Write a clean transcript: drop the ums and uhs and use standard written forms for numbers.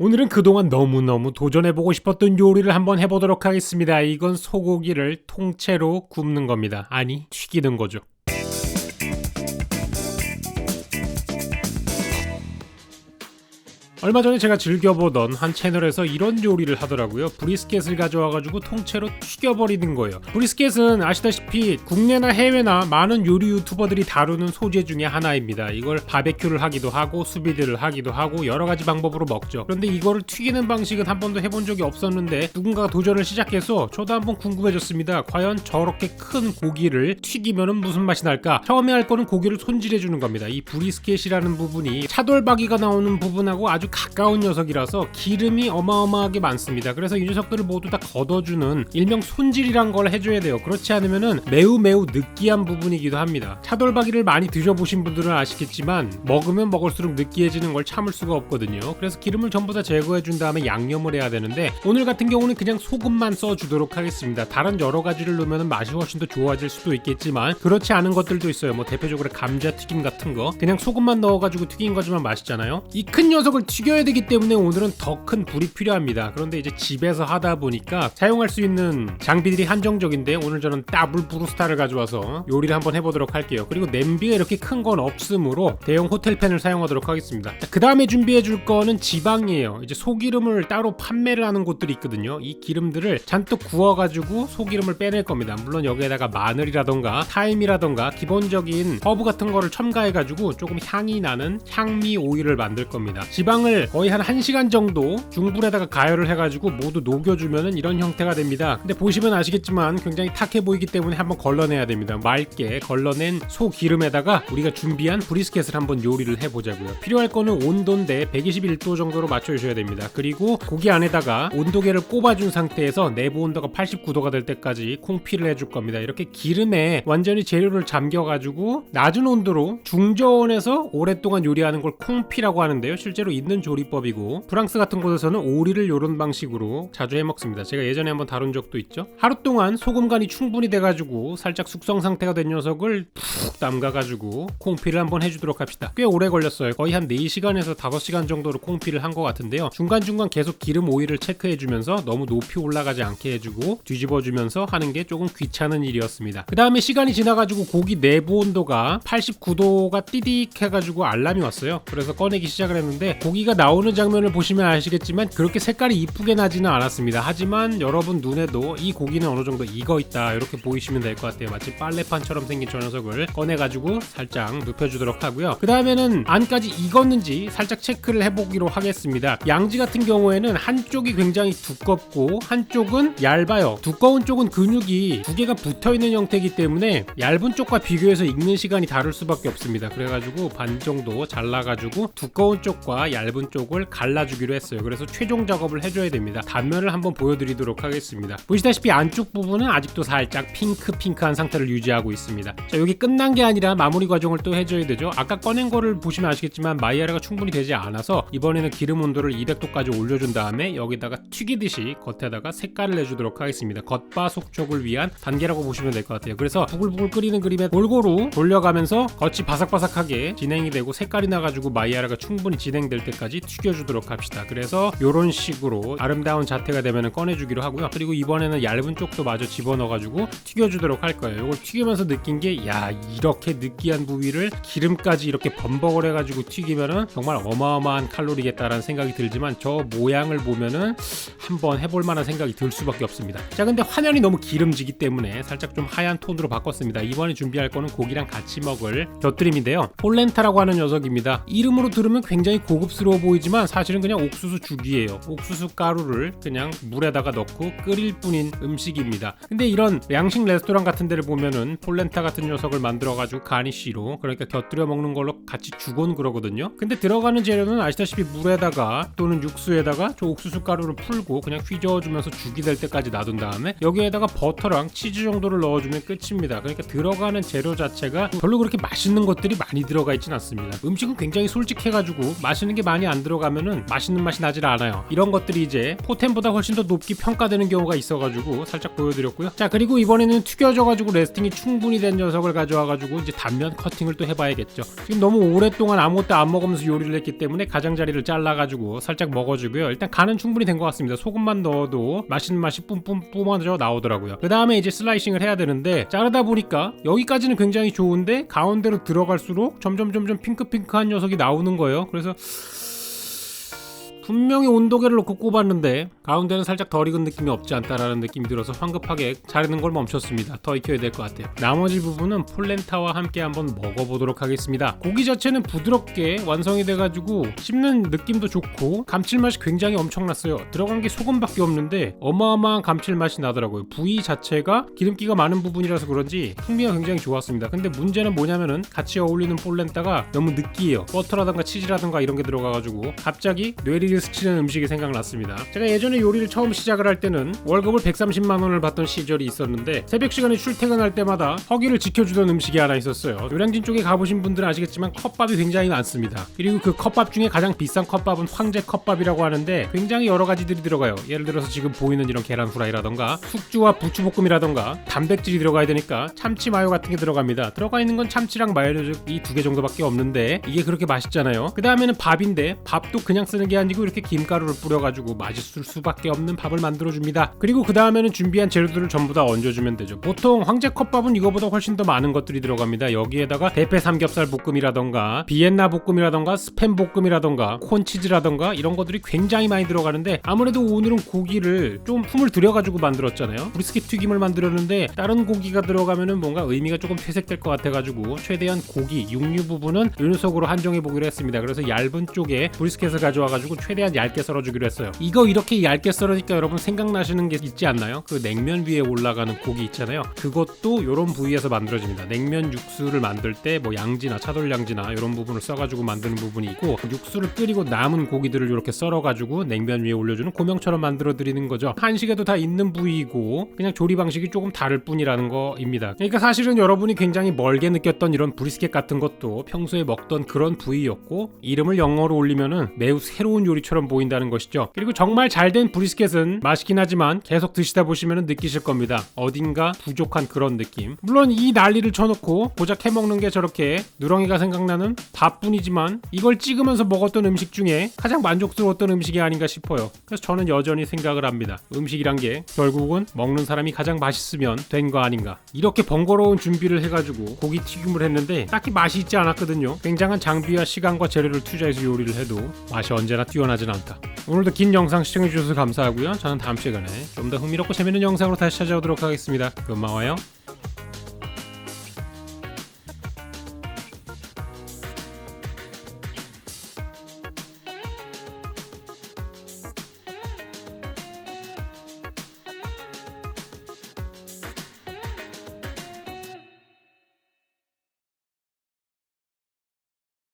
오늘은 그동안 너무너무 도전해보고 싶었던 요리를 한번 해보도록 하겠습니다. 이건 소고기를 통째로 굽는 겁니다. 아니, 튀기는 거죠. 얼마 전에 제가 즐겨보던 한 채널에서 이런 요리를 하더라고요. 브리스켓을 가져와가지고 통째로 튀겨버리는 거예요. 브리스켓은 아시다시피 국내나 해외나 많은 요리 유튜버들이 다루는 소재 중에 하나입니다. 이걸 바베큐를 하기도 하고 수비드를 하기도 하고 여러가지 방법으로 먹죠. 그런데 이거를 튀기는 방식은 한 번도 해본 적이 없었는데 누군가가 도전을 시작해서 저도 한번 궁금해졌습니다. 과연 저렇게 큰 고기를 튀기면 무슨 맛이 날까? 처음에 할 거는 고기를 손질해주는 겁니다. 이 브리스켓이라는 부분이 차돌박이가 나오는 부분하고 아주 가까운 녀석이라서 기름이 어마어마하게 많습니다. 그래서 이 녀석들을 모두 다 걷어주는 일명 손질이란 걸 해줘야 돼요. 그렇지 않으면 매우 느끼한 부분이기도 합니다. 차돌박이를 많이 드셔보신 분들은 아시겠지만 먹으면 먹을수록 느끼해지는 걸 참을 수가 없거든요. 그래서 기름을 전부 다 제거해준 다음에 양념을 해야 되는데 오늘 같은 경우는 그냥 소금만 써주도록 하겠습니다. 다른 여러 가지를 넣으면 맛이 훨씬 더 좋아질 수도 있겠지만 그렇지 않은 것들도 있어요. 뭐 대표적으로 감자튀김 같은 거 그냥 소금만 넣어가지고 튀긴 거지만 맛있잖아요. 이 큰 녀석을 튀겨야 되기 때문에 오늘은 더 큰 불이 필요합니다. 그런데 이제 집에서 하다 보니까 사용할 수 있는 장비들이 한정적인데 오늘 저는 더블 브루스타를 가져와서 요리를 한번 해보도록 할게요. 그리고 냄비가 이렇게 큰 건 없으므로 대형 호텔팬을 사용하도록 하겠습니다. 그 다음에 준비해 줄 거는 지방이에요. 이제 소기름을 따로 판매를 하는 곳들이 있거든요. 이 기름들을 잔뜩 구워가지고 소기름을 빼낼 겁니다. 물론 여기에다가 마늘이라던가 타임이라던가 기본적인 허브 같은 거를 첨가해가지고 조금 향이 나는 향미 오일을 만들 겁니다. 지방을 거의 한 1시간 정도 중불에다가 가열을 해가지고 모두 녹여주면은 이런 형태가 됩니다. 근데 보시면 아시겠지만 굉장히 탁해 보이기 때문에 한번 걸러내야 됩니다. 맑게 걸러낸 소 기름에다가 우리가 준비한 브리스켓을 한번 요리를 해보자고요. 필요할 거는 온도인데 121도 정도로 맞춰주셔야 됩니다. 그리고 고기 안에다가 온도계를 꼽아준 상태에서 내부 온도가 89도가 될 때까지 콩피를 해줄 겁니다. 이렇게 기름에 완전히 재료를 잠겨가지고 낮은 온도로 중저온에서 오랫동안 요리하는 걸 콩피라고 하는데요. 실제로 있는 조리법이고 프랑스 같은 곳에서는 오리를 이런 방식으로 자주 해먹습니다. 제가 예전에 한번 다룬 적도 있죠. 하루 동안 소금 간이 충분히 돼가지고 살짝 숙성 상태가 된 녀석을 푹 담가가지고 콩피를 한번 해주도록 합시다. 꽤 오래 걸렸어요. 거의 한 4시간에서 5시간 정도로 콩피를 한 것 같은데요. 중간중간 계속 기름 오일을 체크해주면서 너무 높이 올라가지 않게 해주고 뒤집어주면서 하는 게 조금 귀찮은 일이었습니다. 그 다음에 시간이 지나가지고 고기 내부 온도가 89도가 띠딕 해가지고 알람이 왔어요. 그래서 꺼내기 시작을 했는데 고기가 나오는 장면을 보시면 아시겠지만 그렇게 색깔이 이쁘게 나지는 않았습니다. 하지만 여러분 눈에도 이 고기는 어느 정도 익어있다 이렇게 보이시면 될 것 같아요. 마치 빨래판처럼 생긴 저 녀석을 꺼내가지고 살짝 눕혀주도록 하고요. 그 다음에는 안까지 익었는지 살짝 체크를 해보기로 하겠습니다. 양지 같은 경우에는 한쪽이 굉장히 두껍고 한쪽은 얇아요. 두꺼운 쪽은 근육이 두 개가 붙어있는 형태이기 때문에 얇은 쪽과 비교해서 익는 시간이 다를 수밖에 없습니다. 그래가지고 반 정도 잘라가지고 두꺼운 쪽과 얇은 쪽을 갈라주기로 했어요. 그래서 최종 작업을 해줘야 됩니다. 단면을 한번 보여드리도록 하겠습니다. 보시다시피 안쪽 부분은 아직도 살짝 핑크한 상태를 유지하고 있습니다. 자, 여기 끝난 게 아니라 마무리 과정을 또 해줘야 되죠. 아까 꺼낸 거를 보시면 아시겠지만 마이야르가 충분히 되지 않아서 이번에는 기름 온도를 200도까지 올려준 다음에 여기다가 튀기듯이 겉에다가 색깔을 내주도록 하겠습니다. 겉바속촉을 위한 단계라고 보시면 될 것 같아요. 그래서 부글부글 끓이는 그림에 골고루 돌려가면서 겉이 바삭바삭하게 진행이 되고 색깔이 나가지고 마이야르가 충분히 진행될 때까지 튀겨주도록 합시다. 그래서 이런 식으로 아름다운 자태가 되면 꺼내주기로 하고요. 그리고 이번에는 얇은 쪽도 마저 집어넣어가지고 튀겨주도록 할 거예요. 이걸 튀기면서 느낀 게 야, 이렇게 느끼한 부위를 기름까지 이렇게 범벅을 해가지고 튀기면은 정말 어마어마한 칼로리겠다라는 생각이 들지만 저 모양을 보면은 한번 해볼 만한 생각이 들 수밖에 없습니다. 자, 근데 화면이 너무 기름지기 때문에 살짝 좀 하얀 톤으로 바꿨습니다. 이번에 준비할 거는 고기랑 같이 먹을 곁들임인데요. 폴렌타라고 하는 녀석입니다. 이름으로 들으면 굉장히 고급스러워 보이지만 사실은 그냥 옥수수 죽이에요. 옥수수 가루를 그냥 물에다가 넣고 끓일 뿐인 음식입니다. 근데 이런 양식 레스토랑 같은 데를 보면은 폴렌타 같은 녀석을 만들어가지고 가니쉬로 그러니까 곁들여 먹는 걸로 같이 주곤 그러거든요. 근데 들어가는 재료는 아시다시피 물에다가 또는 육수에다가 저 옥수수 가루를 풀고 그냥 휘저어주면서 죽이 될 때까지 놔둔 다음에 여기에다가 버터랑 치즈 정도를 넣어주면 끝입니다. 그러니까 들어가는 재료 자체가 별로 그렇게 맛있는 것들이 많이 들어가 있진 않습니다. 음식은 굉장히 솔직해가지고 맛있는 게 많이 많이 안 들어가면은 맛있는 맛이 나질 않아요. 이런 것들이 이제 포텐보다 훨씬 더 높게 평가되는 경우가 있어가지고 살짝 보여드렸고요. 자, 그리고 이번에는 튀겨져가지고 레스팅이 충분히 된 녀석을 가져와가지고 이제 단면 커팅을 또 해봐야겠죠. 지금 너무 오랫동안 아무것도 안 먹으면서 요리를 했기 때문에 가장자리를 잘라가지고 살짝 먹어주고요. 일단 간은 충분히 된 것 같습니다. 소금만 넣어도 맛있는 맛이 뿜뿜 뿜어져 나오더라고요. 그 다음에 이제 슬라이싱을 해야 되는데, 자르다 보니까 여기까지는 굉장히 좋은데 가운데로 들어갈수록 점점 핑크핑크한 녀석이 나오는 거예요. 그래서 분명히 온도계를 놓고 꼽았는데 가운데는 살짝 덜 익은 느낌이 없지 않다라는 느낌이 들어서 황급하게 자르는 걸 멈췄습니다. 더 익혀야 될 것 같아요. 나머지 부분은 폴렌타와 함께 한번 먹어보도록 하겠습니다. 고기 자체는 부드럽게 완성이 돼가지고 씹는 느낌도 좋고 감칠맛이 굉장히 엄청났어요. 들어간 게 소금밖에 없는데 어마어마한 감칠맛이 나더라고요. 부위 자체가 기름기가 많은 부분이라서 그런지 풍미가 굉장히 좋았습니다. 근데 문제는 뭐냐면은 같이 어울리는 폴렌타가 너무 느끼해요. 버터라던가 치즈라던가 이런 게 들어가가지고 갑자기 뇌리를 스치는 음식이 생각났습니다. 제가 예전에 요리를 처음 시작을 할 때는 월급을 130만 원을 받던 시절이 있었는데 새벽 시간에 출퇴근할 때마다 허기를 지켜주던 음식이 하나 있었어요. 요량진 쪽에 가보신 분들은 아시겠지만 컵밥이 굉장히 많습니다. 그리고 그 컵밥 중에 가장 비싼 컵밥은 황제 컵밥이라고 하는데 굉장히 여러 가지들이 들어가요. 예를 들어서 지금 보이는 이런 계란 후라이라던가 숙주와 부추볶음이라던가 단백질이 들어가야 되니까 참치 마요 같은 게 들어갑니다. 들어가 있는 건 참치랑 마요네즈 이 두 개 정도밖에 없는데 이게 그렇게 맛있잖아요. 그 다음에는 밥인데 밥도 그냥 쓰는 게 아니고 이렇게 김가루를 뿌려가지고 맛있을 수밖에 없는 밥을 만들어줍니다. 그리고 그 다음에는 준비한 재료들을 전부 다 얹어주면 되죠. 보통 황제 컵밥은 이거보다 훨씬 더 많은 것들이 들어갑니다. 여기에다가 대패 삼겹살 볶음이라던가 비엔나 볶음이라던가 스팸 볶음이라던가 콘치즈라던가 이런 것들이 굉장히 많이 들어가는데 아무래도 오늘은 고기를 좀 품을 들여가지고 만들었잖아요. 브리스켓 튀김을 만들었는데 다른 고기가 들어가면은 뭔가 의미가 조금 퇴색될 것 같아가지고 최대한 고기, 육류 부분은 이 녀석으로 한정해보기로 했습니다. 그래서 얇은 쪽에 브리스켓을 가져와가지고 최대한 얇게 썰어주기로 했어요. 이거 이렇게 얇게 썰으니까 여러분 생각나시는 게 있지 않나요? 그 냉면 위에 올라가는 고기 있잖아요. 그것도 이런 부위에서 만들어집니다. 냉면 육수를 만들 때 뭐 양지나 차돌양지나 이런 부분을 써가지고 만드는 부분이 있고 육수를 끓이고 남은 고기들을 이렇게 썰어가지고 냉면 위에 올려주는 고명처럼 만들어드리는 거죠. 한식에도 다 있는 부위이고 그냥 조리 방식이 조금 다를 뿐이라는 거입니다. 그러니까 사실은 여러분이 굉장히 멀게 느꼈던 이런 브리스켓 같은 것도 평소에 먹던 그런 부위였고 이름을 영어로 올리면은 매우 새로운 요리처럼 보인다는 것이죠. 그리고 정말 잘된 브리스켓은 맛있긴 하지만 계속 드시다 보시면 느끼실 겁니다. 어딘가 부족한 그런 느낌. 물론 이 난리를 쳐놓고 고작 해먹는 게 저렇게 누렁이가 생각나는 밥뿐이지만 이걸 찍으면서 먹었던 음식 중에 가장 만족스러웠던 음식이 아닌가 싶어요. 그래서 저는 여전히 생각을 합니다. 음식이란 게 결국은 먹는 사람이 가장 맛있으면 된 거 아닌가. 이렇게 번거로운 준비를 해가지고 고기 튀김을 했는데 딱히 맛이 있지 않았거든요. 굉장한 장비와 시간과 재료를 투자해서 요리를 해도 맛이 언제나 뛰어나진 않다. 오늘도 긴 영상 시청해주셔서 감사하고요. 저는 다음 시간에 좀 더 흥미롭고 재밌는 영상으로 다시 찾아오도록 하겠습니다. 고마워요.